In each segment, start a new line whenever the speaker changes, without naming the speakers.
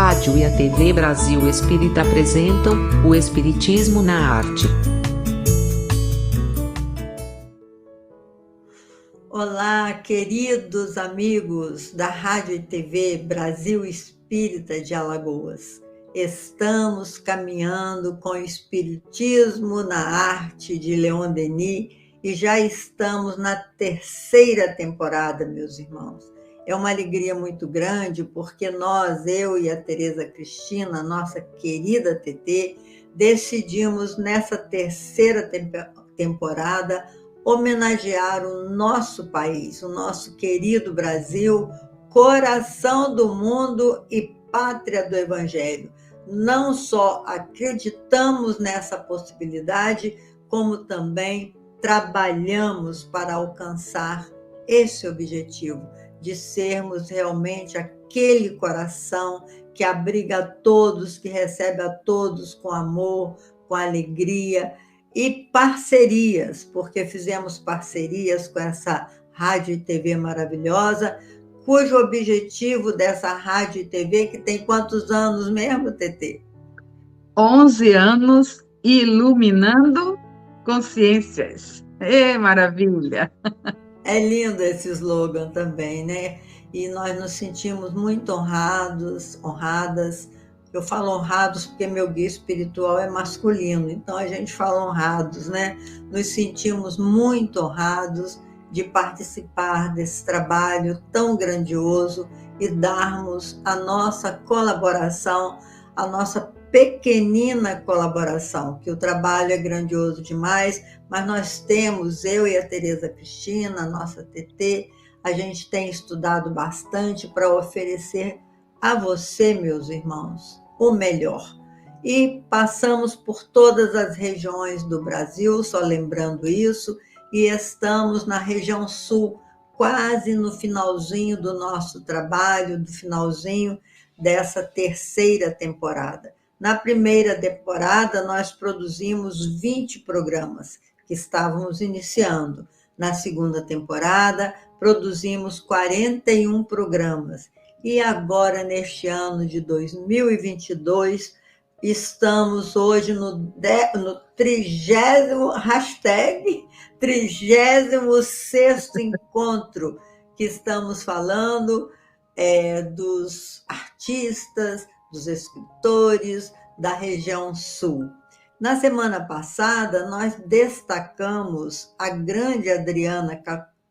rádio e a TV Brasil Espírita apresentam o Espiritismo na Arte.
Olá, queridos amigos da Rádio e TV Brasil Espírita de Alagoas. Estamos caminhando com o Espiritismo na Arte de Leon Denis e já estamos na 3ª temporada, meus irmãos. É uma alegria muito grande porque nós, eu e a Tereza Cristina, nossa querida TT, decidimos nessa 3ª temporada homenagear o nosso país, o nosso querido Brasil, coração do mundo e pátria do Evangelho. Não só acreditamos nessa possibilidade, como também trabalhamos para alcançar esse objetivo, de sermos realmente aquele coração que abriga a todos, que recebe a todos com amor, com alegria e parcerias, porque fizemos parcerias com essa rádio e TV maravilhosa, cujo objetivo dessa rádio e TV, que tem quantos anos mesmo, TT?
11 anos iluminando consciências. Maravilha!
É lindo esse slogan também, né? E nós nos sentimos muito honradas. Eu falo honrados porque meu guia espiritual é masculino, então a gente fala honrados, né? Nos sentimos muito honrados de participar desse trabalho tão grandioso e darmos a nossa colaboração, a nossa pequenina colaboração, que o trabalho é grandioso demais, mas nós temos, eu e a Tereza Cristina, a nossa TT, a gente tem estudado bastante para oferecer a você, meus irmãos, o melhor. E passamos por todas as regiões do Brasil, só lembrando isso, e estamos na região sul, quase no finalzinho do nosso trabalho, do finalzinho dessa 3ª temporada. Na primeira temporada, nós produzimos 20 programas que estávamos iniciando. Na segunda temporada, produzimos 41 programas. E agora, neste ano de 2022, estamos hoje no 36º encontro, que estamos falando dos artistas, dos escritores da região sul. Na semana passada, nós destacamos a grande Adriana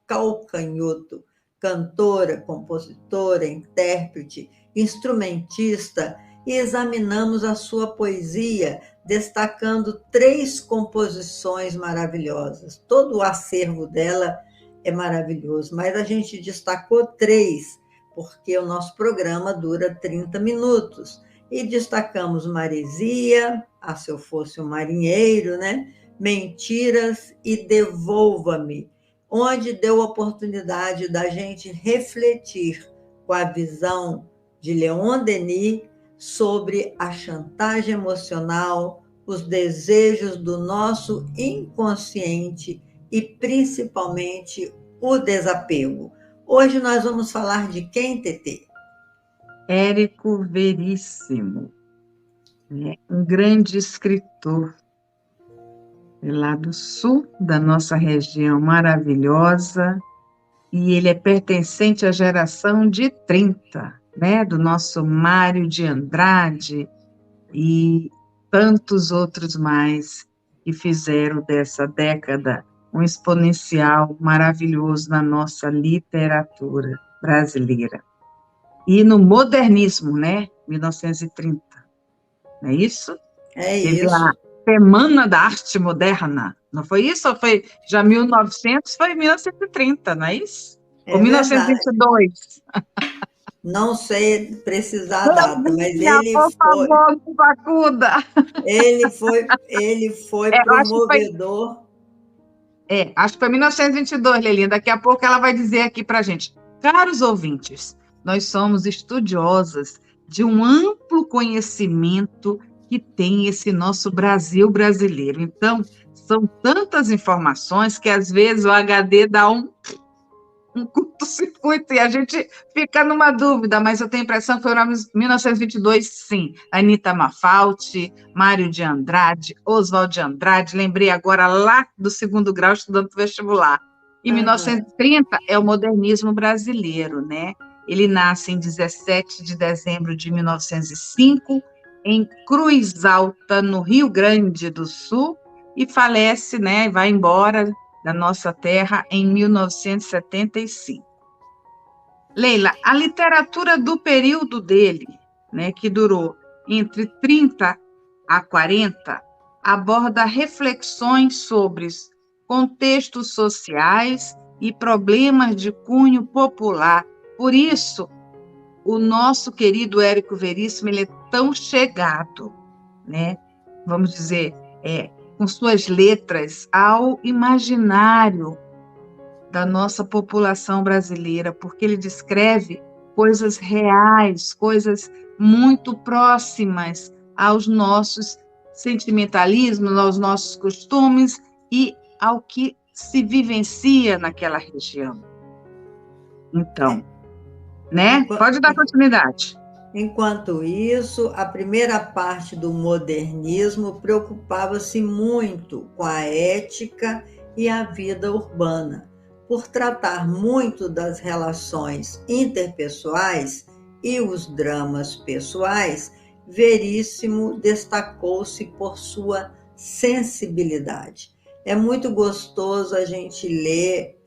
Calcanhoto, cantora, compositora, intérprete, instrumentista, e examinamos a sua poesia, destacando 3 composições maravilhosas. Todo o acervo dela é maravilhoso, mas a gente destacou 3, porque o nosso programa dura 30 minutos. E destacamos Maresia, Se Eu Fosse um Marinheiro, né? Mentiras e Devolva-me, onde deu a oportunidade da gente refletir com a visão de Leon Denis sobre a chantagem emocional, os desejos do nosso inconsciente e, principalmente, o desapego. Hoje nós vamos falar de quem, TT?
Érico Veríssimo, né? Um grande escritor lá do sul da nossa região maravilhosa, e ele é pertencente à geração de 30, né? Do nosso Mário de Andrade e tantos outros mais que fizeram dessa década um exponencial maravilhoso na nossa literatura brasileira. E no modernismo, né? 1930, não é isso?
É
Teve
isso.
a Semana da Arte Moderna, não foi isso? Ou foi já 1900? Foi 1930, não é isso? Ou 1922?
Não sei precisar a data, mas ele
por
foi...
favor, me acuda.
Ele foi promovedor...
Acho que foi 1922, Lelinha. Daqui a pouco ela vai dizer aqui para a gente. Caros ouvintes, nós somos estudiosas de um amplo conhecimento que tem esse nosso Brasil brasileiro. Então, são tantas informações que às vezes o HD dá um um curto-circuito e a gente fica numa dúvida, mas eu tenho a impressão que foi em 1922, sim. Anita Malfatti, Mário de Andrade, Oswald de Andrade, lembrei agora lá do segundo grau estudando para o vestibular. Em 1930 é o modernismo brasileiro, né? Ele nasce em 17 de dezembro de 1905, em Cruz Alta, no Rio Grande do Sul, e falece, né, vai embora da nossa terra em 1975. Leila, a literatura do período dele, né, que durou entre 30 a 40, aborda reflexões sobre contextos sociais e problemas de cunho popular. Por isso, o nosso querido Érico Veríssimo, ele é tão chegado, né? Vamos dizer, com suas letras ao imaginário da nossa população brasileira, porque ele descreve coisas reais, coisas muito próximas aos nossos sentimentalismos, aos nossos costumes e ao que se vivencia naquela região. Então, né? Pode dar continuidade.
Enquanto isso, a primeira parte do modernismo preocupava-se muito com a ética e a vida urbana, por tratar muito das relações interpessoais e os dramas pessoais. Veríssimo destacou-se por sua sensibilidade. É muito gostoso a gente ler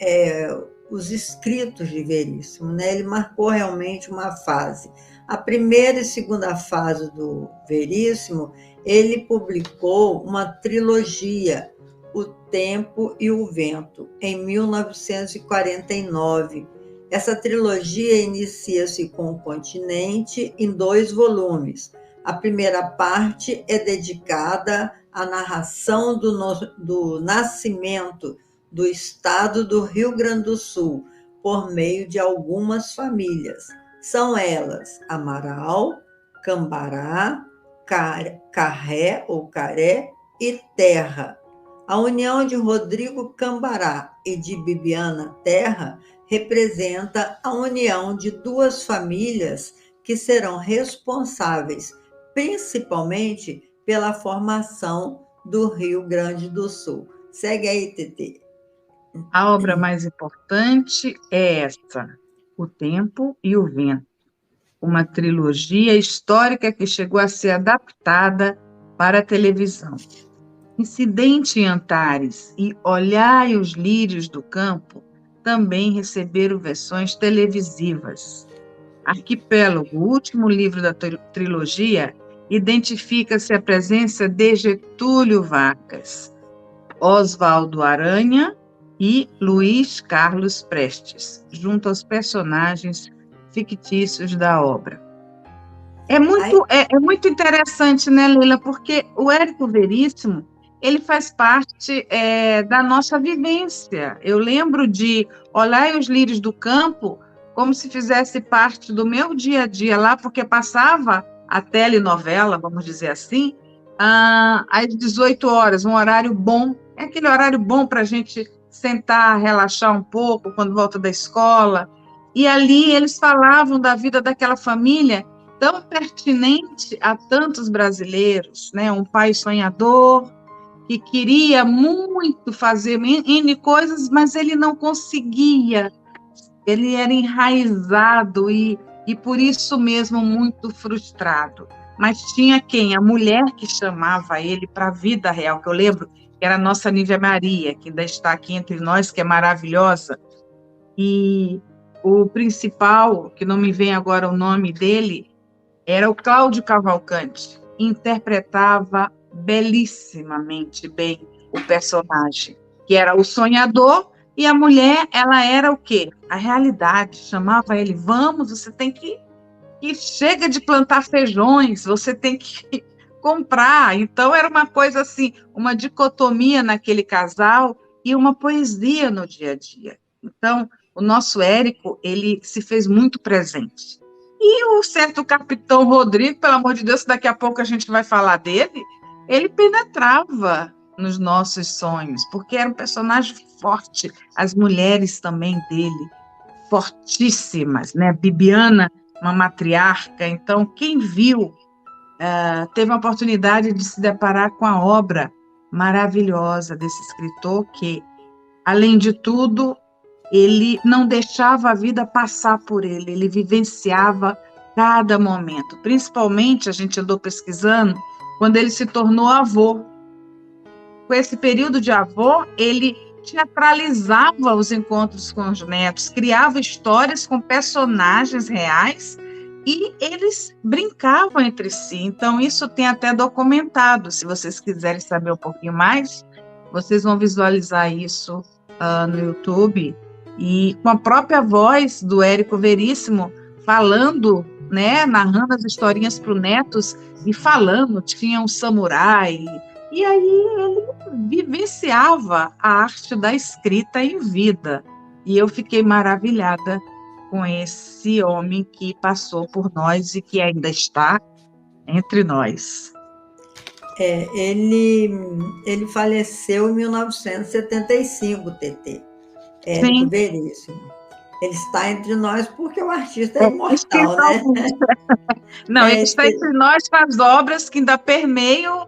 os escritos de Veríssimo, né? Ele marcou realmente uma fase. A primeira e segunda fase do Veríssimo, ele publicou uma trilogia, O Tempo e o Vento, em 1949. Essa trilogia inicia-se com o Continente em 2 volumes. A primeira parte é dedicada à narração do nascimento do estado do Rio Grande do Sul, por meio de algumas famílias. São elas Amaral, Cambará, Carré ou Caré e Terra. A união de Rodrigo Cambará e de Bibiana Terra representa a união de 2 famílias que serão responsáveis principalmente pela formação do Rio Grande do Sul. Segue aí, Tetê.
A obra mais importante é essa, O Tempo e o Vento, uma trilogia histórica que chegou a ser adaptada para a televisão. Incidente em Antares e Olhai os Lírios do Campo também receberam versões televisivas. Arquipélago, o último livro da trilogia, identifica-se a presença de Getúlio Vargas, Oswaldo Aranha e Luiz Carlos Prestes, junto aos personagens fictícios da obra. É muito interessante, né, Leila? Porque o Érico Veríssimo, ele faz parte da nossa vivência. Eu lembro de Olhai os Lírios do Campo como se fizesse parte do meu dia a dia lá, porque passava a telenovela, vamos dizer assim, às 18 horas, um horário bom. É aquele horário bom para a gente sentar, relaxar um pouco quando volta da escola. E ali eles falavam da vida daquela família tão pertinente a tantos brasileiros, né? Um pai sonhador que queria muito fazer N coisas, mas ele não conseguia. Ele era enraizado e por isso mesmo muito frustrado. Mas tinha quem? A mulher que chamava ele para a vida real, que eu lembro que era a nossa Nívia Maria, que ainda está aqui entre nós, que é maravilhosa. E o principal, que não me vem agora o nome dele, era o Cláudio Cavalcanti. Interpretava belíssimamente bem o personagem, que era o sonhador, e a mulher, ela era o quê? A realidade. Chamava ele, vamos, você tem que chega de plantar feijões, você tem que comprar. Então, era uma coisa assim, uma dicotomia naquele casal e uma poesia no dia a dia. Então, o nosso Érico, ele se fez muito presente. E o certo capitão Rodrigo, pelo amor de Deus, daqui a pouco a gente vai falar dele, ele penetrava nos nossos sonhos, porque era um personagem forte, as mulheres também dele, fortíssimas, né? Bibiana, uma matriarca. Então, quem viu, teve a oportunidade de se deparar com a obra maravilhosa desse escritor que, além de tudo, ele não deixava a vida passar por ele, ele vivenciava cada momento. Principalmente, a gente andou pesquisando, quando ele se tornou avô. Com esse período de avô, ele teatralizava os encontros com os netos, criava histórias com personagens reais e eles brincavam entre si. Então, isso tem até documentado. Se vocês quiserem saber um pouquinho mais, vocês vão visualizar isso no YouTube. E com a própria voz do Érico Veríssimo, falando, né, narrando as historinhas para os netos e falando, tinha um samurai. E aí ele vivenciava a arte da escrita em vida. E eu fiquei maravilhada com esse homem que passou por nós e que ainda está entre nós.
Ele faleceu em 1975, TT. Érico Veríssimo. Ele está entre nós porque o artista é imortal, né?
Não, ele está entre nós com as obras que ainda permeiam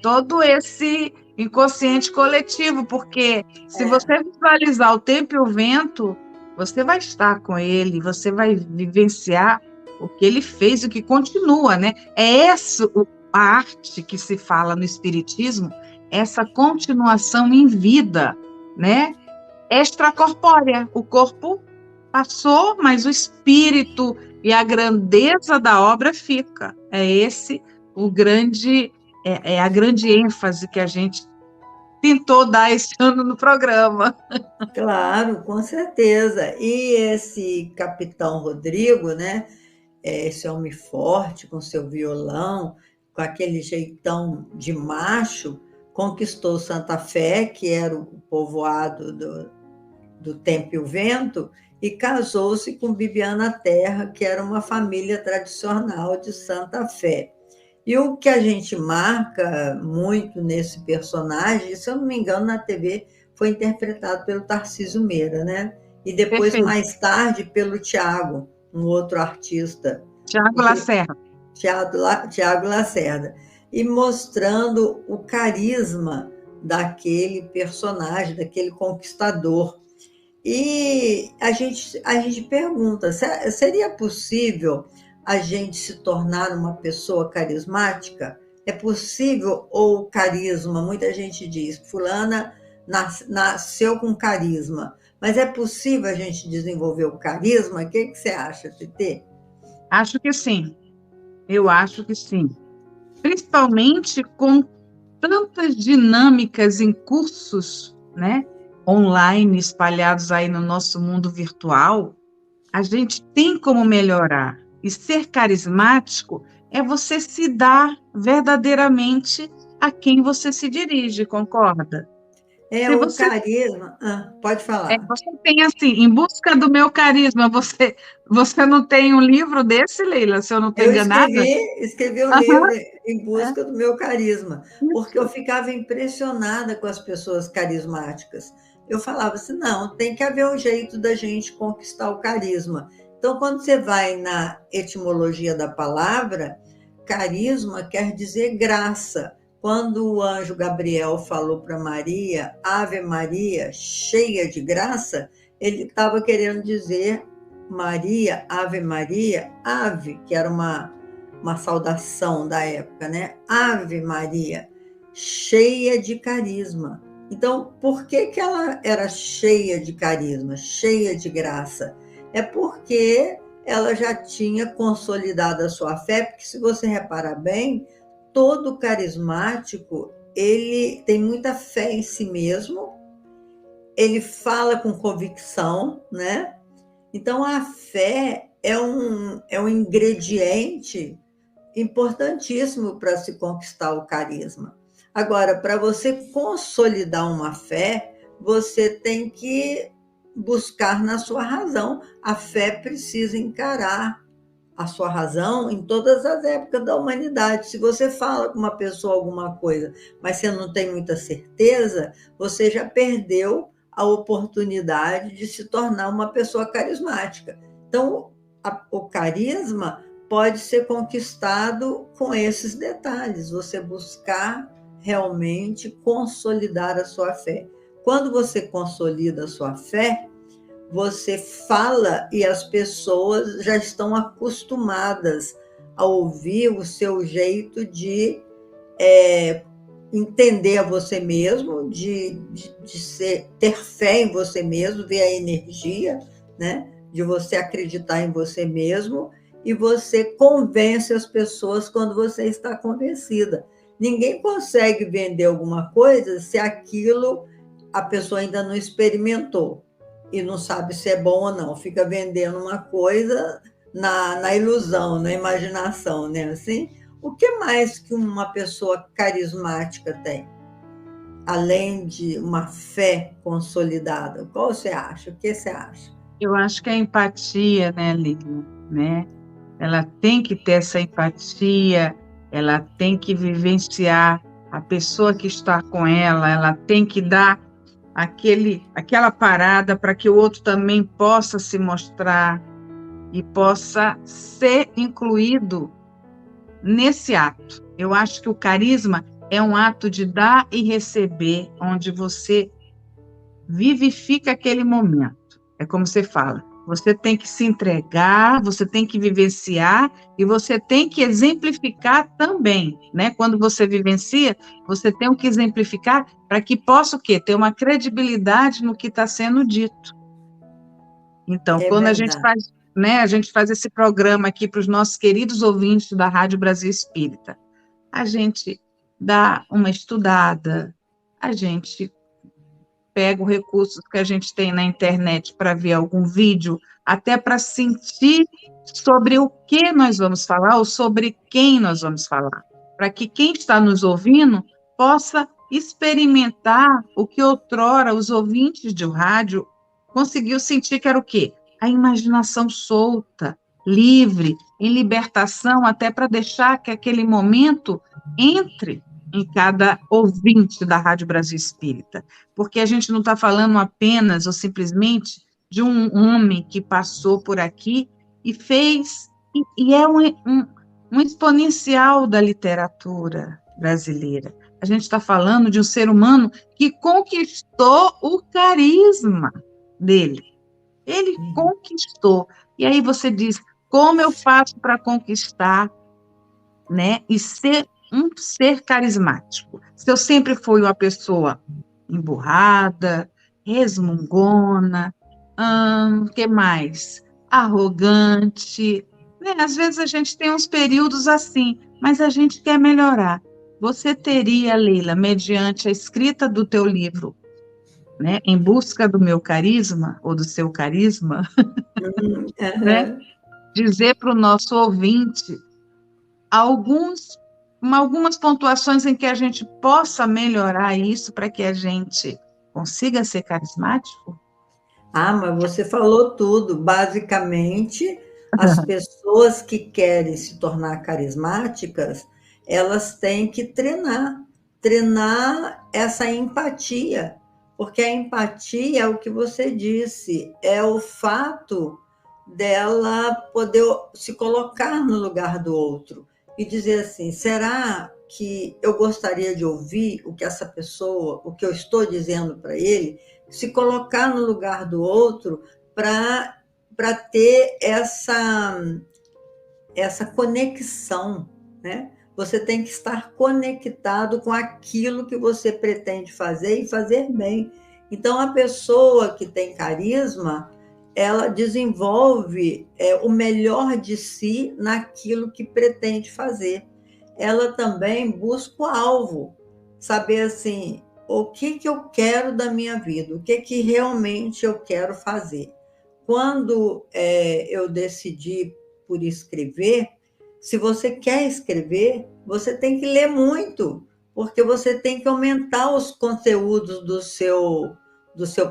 todo esse inconsciente coletivo, porque se você visualizar o tempo e o vento, você vai estar com ele, você vai vivenciar o que ele fez, o que continua, né? É essa a arte que se fala no Espiritismo, essa continuação em vida, né? Extracorpórea. O corpo passou, mas o espírito e a grandeza da obra fica. É esse o grande, a grande ênfase que a gente tentou dar esse ano no programa.
Claro, com certeza. E esse Capitão Rodrigo, né? Esse homem forte, com seu violão, com aquele jeitão de macho, conquistou Santa Fé, que era o povoado do Tempo e o Vento, e casou-se com Bibiana Terra, que era uma família tradicional de Santa Fé. E o que a gente marca muito nesse personagem, se eu não me engano, na TV foi interpretado pelo Tarcísio Meira, né? E depois,
Perfeito.
mais tarde, pelo Tiago, um outro artista.
Tiago Lacerda.
Tiago Lacerda. E mostrando o carisma daquele personagem, daquele conquistador. E a gente pergunta, seria possível a gente se tornar uma pessoa carismática? É possível? Ou carisma? Muita gente diz, fulana nasceu com carisma. Mas é possível a gente desenvolver o carisma? O que você acha, Titê?
Acho que sim. Eu acho que sim. Principalmente com tantas dinâmicas em cursos, né, online espalhados aí no nosso mundo virtual, a gente tem como melhorar. E ser carismático é você se dar verdadeiramente a quem você se dirige, concorda?
O carisma... pode falar.
Você tem assim, Em Busca do Meu Carisma, você não tem um livro desse, Leila, se eu não estou enganada?
Escrevi um livro Em Busca do Meu Carisma, porque eu ficava impressionada com as pessoas carismáticas. Eu falava assim, não, tem que haver um jeito da gente conquistar o carisma. Então, quando você vai na etimologia da palavra, carisma quer dizer graça. Quando o anjo Gabriel falou para Maria, Ave Maria, cheia de graça, ele estava querendo dizer Maria, Ave Maria, ave, que era uma saudação da época, né? Ave Maria, cheia de carisma. Então, por que ela era cheia de carisma, cheia de graça? É porque ela já tinha consolidado a sua fé, porque se você reparar bem, todo carismático, ele tem muita fé em si mesmo, ele fala com convicção, né? Então, a fé é um ingrediente importantíssimo para se conquistar o carisma. Agora, para você consolidar uma fé, você tem que buscar na sua razão. A fé precisa encarar a sua razão em todas as épocas da humanidade. Se você fala com uma pessoa alguma coisa, mas você não tem muita certeza, você já perdeu a oportunidade de se tornar uma pessoa carismática. Então, o carisma pode ser conquistado com esses detalhes, você buscar realmente consolidar a sua fé. Quando você consolida a sua fé, você fala e as pessoas já estão acostumadas a ouvir o seu jeito de entender a você mesmo, de ter fé em você mesmo, ver a energia, né? De você acreditar em você mesmo, e você convence as pessoas quando você está convencida. Ninguém consegue vender alguma coisa se aquilo a pessoa ainda não experimentou e não sabe se é bom ou não. Fica vendendo uma coisa na ilusão, na imaginação, né? Assim, o que mais que uma pessoa carismática tem? Além de uma fé consolidada. Qual você acha? O que você acha?
Eu acho que a empatia, né, Lívia, né? Ela tem que ter essa empatia, ela tem que vivenciar a pessoa que está com ela tem que dar aquela parada para que o outro também possa se mostrar e possa ser incluído nesse ato. Eu acho que o carisma é um ato de dar e receber, onde você vivifica aquele momento. É como você fala, você tem que se entregar, você tem que vivenciar e você tem que exemplificar também, né? Quando você vivencia, você tem que exemplificar para que possa o quê? Ter uma credibilidade no que está sendo dito. Então,
É
quando a gente
verdade.
faz, né, a gente faz esse programa aqui para os nossos queridos ouvintes da Rádio Brasil Espírita, a gente dá uma estudada, a gente pega o recurso que a gente tem na internet para ver algum vídeo, até para sentir sobre o que nós vamos falar ou sobre quem nós vamos falar, para que quem está nos ouvindo possa experimentar o que outrora os ouvintes de rádio conseguiu sentir que era o quê? A imaginação solta, livre, em libertação, até para deixar que aquele momento entre em cada ouvinte da Rádio Brasil Espírita, porque a gente não está falando apenas ou simplesmente de um homem que passou por aqui e fez, e é um exponencial da literatura brasileira. A gente está falando de um ser humano que conquistou o carisma dele. Ele conquistou. E aí você diz, como eu faço para conquistar, né, e ser um ser carismático? Se eu sempre fui uma pessoa emburrada, resmungona, que mais? Arrogante, né? Às vezes a gente tem uns períodos assim, mas a gente quer melhorar. Você teria, Leila, mediante a escrita do teu livro, né, Em Busca do Meu Carisma, ou do Seu Carisma, né, dizer para o nosso ouvinte algumas pontuações em que a gente possa melhorar isso para que a gente consiga ser carismático?
Mas você falou tudo. Basicamente, as pessoas que querem se tornar carismáticas, elas têm que treinar essa empatia, porque a empatia é o que você disse, é o fato dela poder se colocar no lugar do outro e dizer assim, será que eu gostaria de ouvir o que essa pessoa, o que eu estou dizendo para ele, se colocar no lugar do outro para ter essa conexão, né? Você tem que estar conectado com aquilo que você pretende fazer e fazer bem. Então, a pessoa que tem carisma, ela desenvolve o melhor de si naquilo que pretende fazer. Ela também busca o alvo, saber assim, o que eu quero da minha vida, o que realmente eu quero fazer. Quando eu decidi por escrever, se você quer escrever, você tem que ler muito, porque você tem que aumentar os conteúdos do seu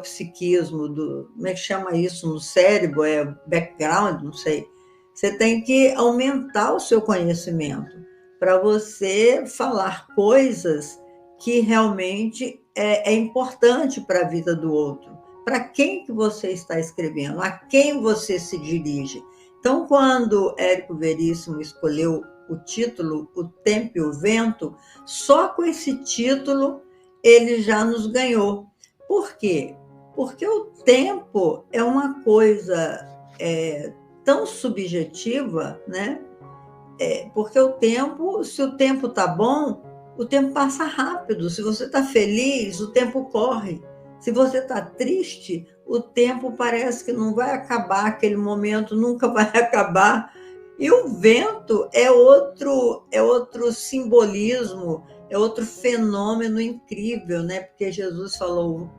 psiquismo, como é que chama isso no cérebro? Background, não sei. Você tem que aumentar o seu conhecimento para você falar coisas que realmente é importante para a vida do outro. para quem que você está escrevendo, a quem você se dirige. Então, quando Érico Veríssimo escolheu o título O Tempo e o Vento, só com esse título ele já nos ganhou. Por quê? Porque o tempo é uma coisa tão subjetiva, né? Porque o tempo, se o tempo está bom, o tempo passa rápido. Se você está feliz, o tempo corre. Se você está triste, o tempo parece que não vai acabar, aquele momento nunca vai acabar. E o vento é outro simbolismo, é outro fenômeno incrível, né? Porque Jesus falou,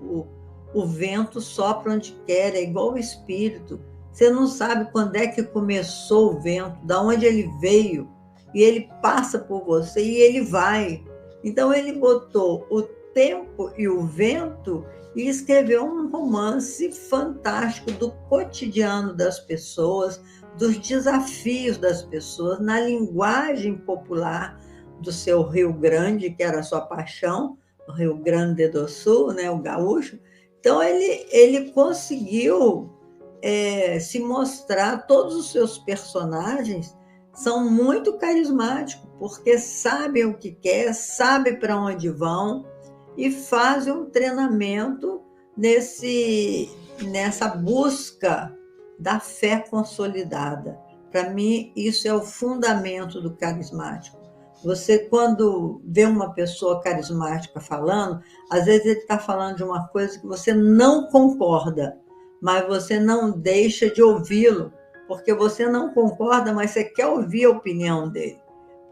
o vento sopra onde quer, é igual o espírito. Você não sabe quando é que começou o vento, de onde ele veio, e ele passa por você e ele vai. Então ele botou o tempo e o vento e escreveu um romance fantástico do cotidiano das pessoas, dos desafios das pessoas, na linguagem popular do seu Rio Grande, que era a sua paixão, o Rio Grande do Sul, né, o gaúcho. Então ele conseguiu se mostrar, todos os seus personagens são muito carismáticos, porque sabem o que quer, sabem para onde vão e fazem um treinamento nessa busca da fé consolidada. Para mim, isso é o fundamento do carismático. Você, quando vê uma pessoa carismática falando, às vezes ele está falando de uma coisa que você não concorda, mas você não deixa de ouvi-lo, porque você não concorda, mas você quer ouvir a opinião dele,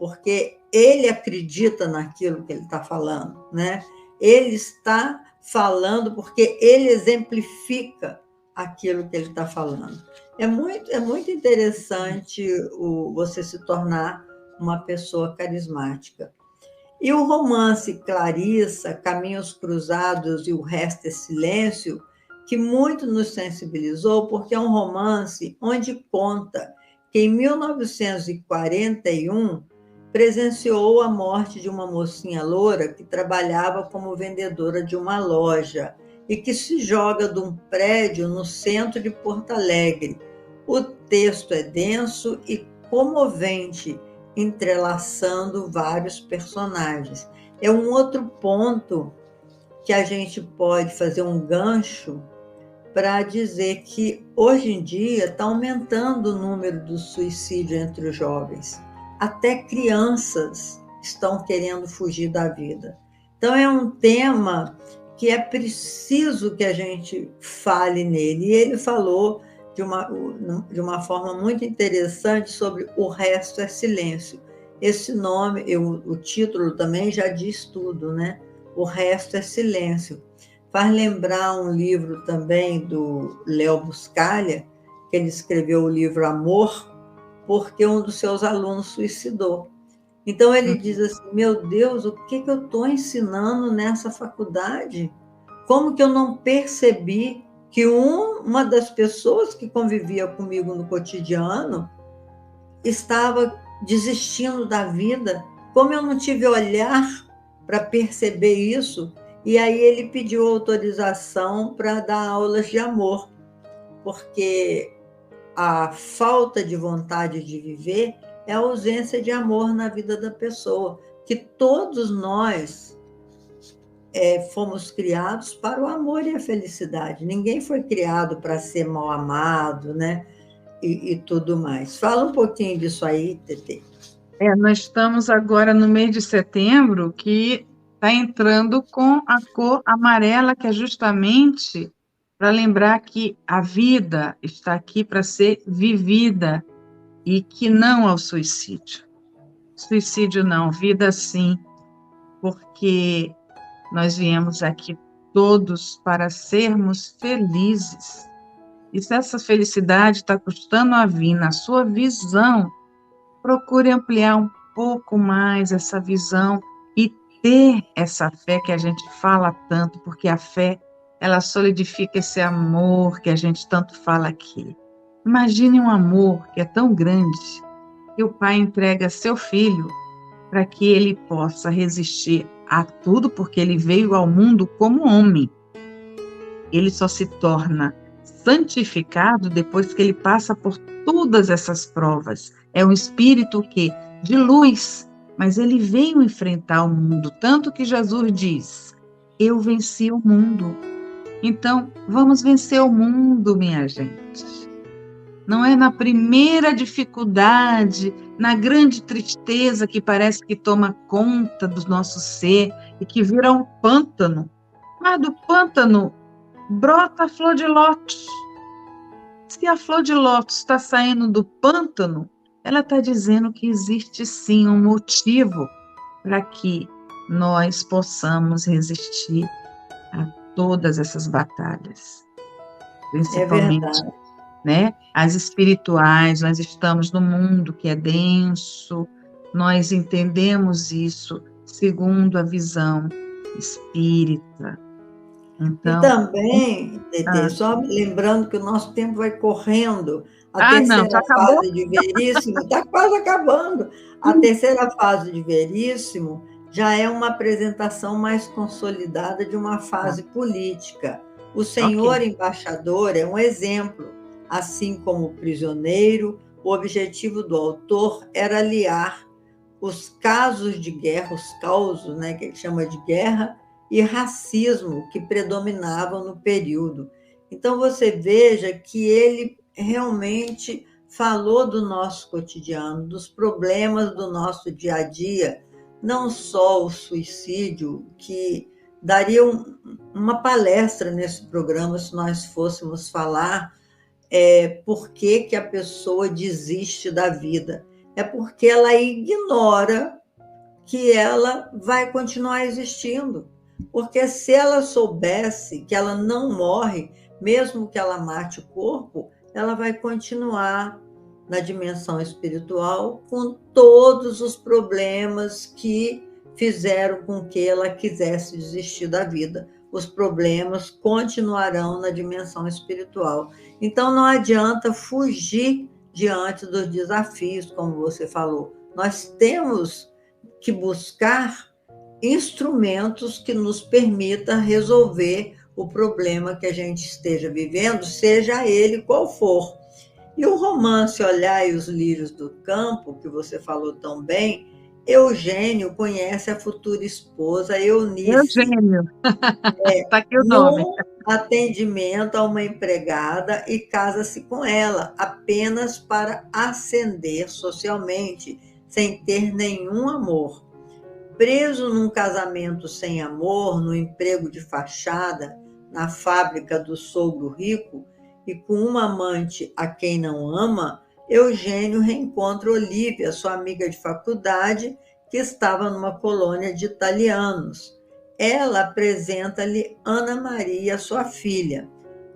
porque ele acredita naquilo que ele está falando, né? Ele está falando porque ele exemplifica aquilo que ele está falando. É muito interessante você se tornar uma pessoa carismática. E o romance Clarissa, Caminhos Cruzados e o Resto é Silêncio, que muito nos sensibilizou, porque é um romance onde conta que em 1941 presenciou a morte de uma mocinha loura que trabalhava como vendedora de uma loja e que se joga de um prédio no centro de Porto Alegre. O texto é denso e comovente, entrelaçando vários personagens. É um outro ponto que a gente pode fazer um gancho para dizer que hoje em dia está aumentando o número do suicídio entre os jovens. Até crianças estão querendo fugir da vida. Então é um tema que é preciso que a gente fale nele. E ele falou de uma forma muito interessante sobre O Resto é Silêncio. Esse nome, o título também já diz tudo, né? O Resto é Silêncio. Faz lembrar um livro também do Léo Buscaglia, que ele escreveu o livro Amor, porque um dos seus alunos suicidou. Então ele diz assim, meu Deus, o que eu estou ensinando nessa faculdade? Como que eu não percebi que uma das pessoas que convivia comigo no cotidiano estava desistindo da vida? Como eu não tive olhar para perceber isso? E aí ele pediu autorização para dar aulas de amor, porque a falta de vontade de viver é a ausência de amor na vida da pessoa, que todos nós fomos criados para o amor e a felicidade. Ninguém foi criado para ser mal amado, né? E tudo mais. Fala um pouquinho disso aí, Tetê.
Nós estamos agora no mês de setembro, que está entrando com a cor amarela, que é justamente para lembrar que a vida está aqui para ser vivida e que não ao suicídio. Suicídio não, vida sim, porque nós viemos aqui todos para sermos felizes. E se essa felicidade está custando a vir na sua visão, procure ampliar um pouco mais essa visão e ter essa fé que a gente fala tanto, porque a fé, ela solidifica esse amor que a gente tanto fala aqui. Imagine um amor que é tão grande que o pai entrega seu filho para que ele possa resistir a tudo, porque ele veio ao mundo como homem. ele só se torna santificado depois que ele passa por todas essas provas. É um espírito que de luz, mas ele veio enfrentar o mundo, tanto que Jesus diz: eu venci o mundo. Então, vamos vencer o mundo, minha gente. Não é na primeira dificuldade, na grande tristeza que parece que toma conta do nosso ser e que vira um pântano. Mas do pântano brota a flor de lótus. Se a flor de lótus está saindo do pântano, ela está dizendo que existe sim um motivo para que nós possamos resistir a todas essas batalhas,
É
principalmente,
verdade.
né, as espirituais. Nós estamos num mundo que é denso, nós entendemos isso segundo a visão espírita.
E
Então,
também, Tetê,
ah,
só lembrando que o nosso tempo vai correndo, a
não, já
terceira
acabou?
fase de Veríssimo está quase acabando. A terceira fase de Veríssimo já é uma apresentação mais consolidada de uma
Tá,
fase política. O
ok.
senhor embaixador é um exemplo, assim como o prisioneiro. O objetivo do autor era aliar os casos de guerra, os causos, né, que ele chama de guerra, e racismo que predominavam no período. Então, você veja que ele realmente falou do nosso cotidiano, dos problemas do nosso dia a dia, não só o suicídio, que daria uma palestra nesse programa se nós fôssemos falar por que, que a pessoa desiste da vida. É porque ela ignora que ela vai continuar existindo. Porque se ela soubesse que ela não morre, mesmo que ela mate o corpo, ela vai continuar na dimensão espiritual com todos os problemas que fizeram com que ela quisesse desistir da vida. Os problemas continuarão na dimensão espiritual. Então não adianta fugir diante dos desafios, como você falou. Nós temos que buscar instrumentos que nos permita resolver o problema que a gente esteja vivendo, seja ele qual for. E o romance Olhai os Lírios do Campo, que você falou tão bem, Eugênio conhece a futura esposa Eunice
Eugênio, está aqui o nome.
no atendimento a uma empregada e casa-se com ela, apenas para ascender socialmente, sem ter nenhum amor. Preso num casamento sem amor, no emprego de fachada, na fábrica do sogro rico, e com uma amante a quem não ama, Eugênio reencontra Olívia, sua amiga de faculdade, que estava numa colônia de italianos. Ela apresenta-lhe Ana Maria, sua filha.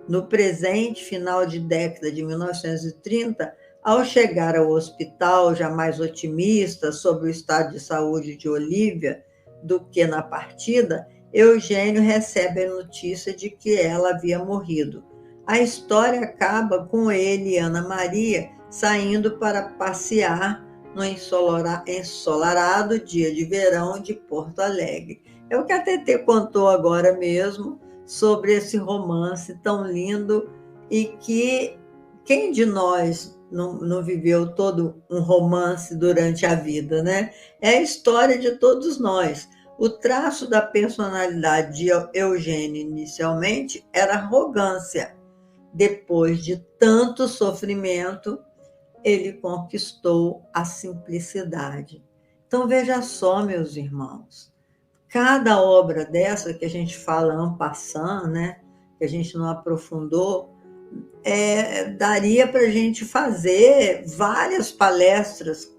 No presente, final de década de 1930, ao chegar ao hospital, já mais otimista sobre o estado de saúde de Olívia do que na partida, Eugênio recebe a notícia de que ela havia morrido. A história acaba com ele e Ana Maria saindo para passear no ensolarado dia de verão de Porto Alegre. É o que a Tetê contou agora mesmo sobre esse romance tão lindo e que quem de nós não viveu todo um romance durante a vida, né? É a história de todos nós. O traço da personalidade de Eugênio inicialmente era arrogância. Depois de tanto sofrimento, ele conquistou a simplicidade. Então, veja só, meus irmãos, cada obra dessa que a gente fala en passant, né? Que a gente não aprofundou, daria para a gente fazer várias palestras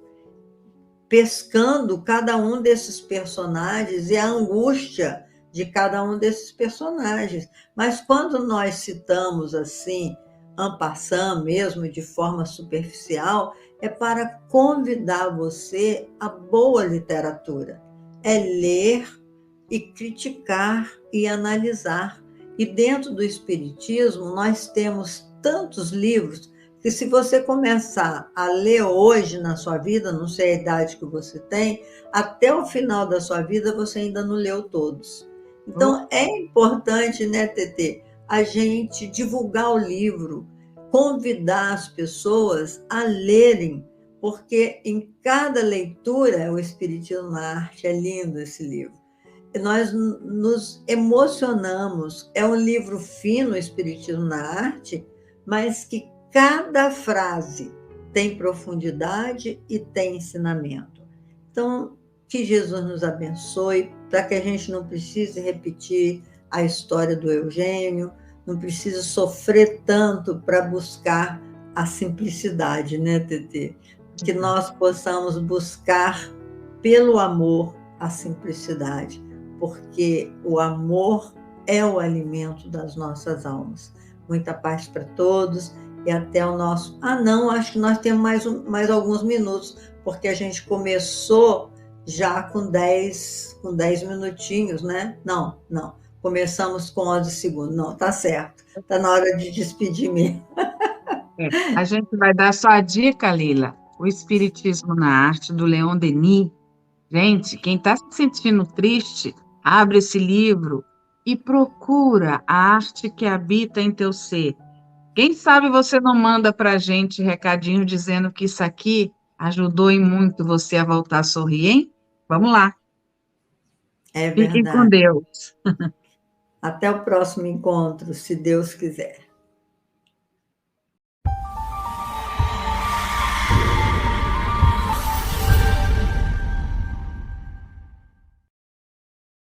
pescando cada um desses personagens e a angústia de cada um desses personagens. Mas quando nós citamos assim, en passant mesmo, de forma superficial, é para convidar você à boa literatura. É ler e criticar e analisar. E dentro do Espiritismo, nós temos tantos livros que se você começar a ler hoje na sua vida, não sei a idade que você tem, até o final da sua vida você ainda não leu todos. Então, é importante, né, Tetê, a gente divulgar o livro, convidar as pessoas a lerem, porque em cada leitura, o Espiritismo na Arte, é lindo esse livro. Nós nos emocionamos. É um livro fino, o Espiritismo na Arte, mas que cada frase tem profundidade e tem ensinamento. Então, que Jesus nos abençoe, para que a gente não precise repetir a história do Eugênio, não precise sofrer tanto para buscar a simplicidade, né, Tetê? Que nós possamos buscar pelo amor a simplicidade, porque o amor é o alimento das nossas almas. Muita paz para todos e até o nosso... não, acho que nós temos mais alguns minutos, porque a gente começou já com 10 minutinhos, né? Não. Começamos com 11 segundos. Não, tá certo. Tá na hora de despedir mesmo.
A gente vai dar só a dica, Lila. O Espiritismo na Arte, do Leon Denis. Gente, quem está se sentindo triste, abre esse livro e procura a arte que habita em teu ser. Quem sabe você não manda para a gente recadinho dizendo que isso aqui ajudou em muito você a voltar a sorrir, hein? Vamos lá.
É
Fiquem com
verdade.
Deus.
Até o próximo encontro, se Deus quiser.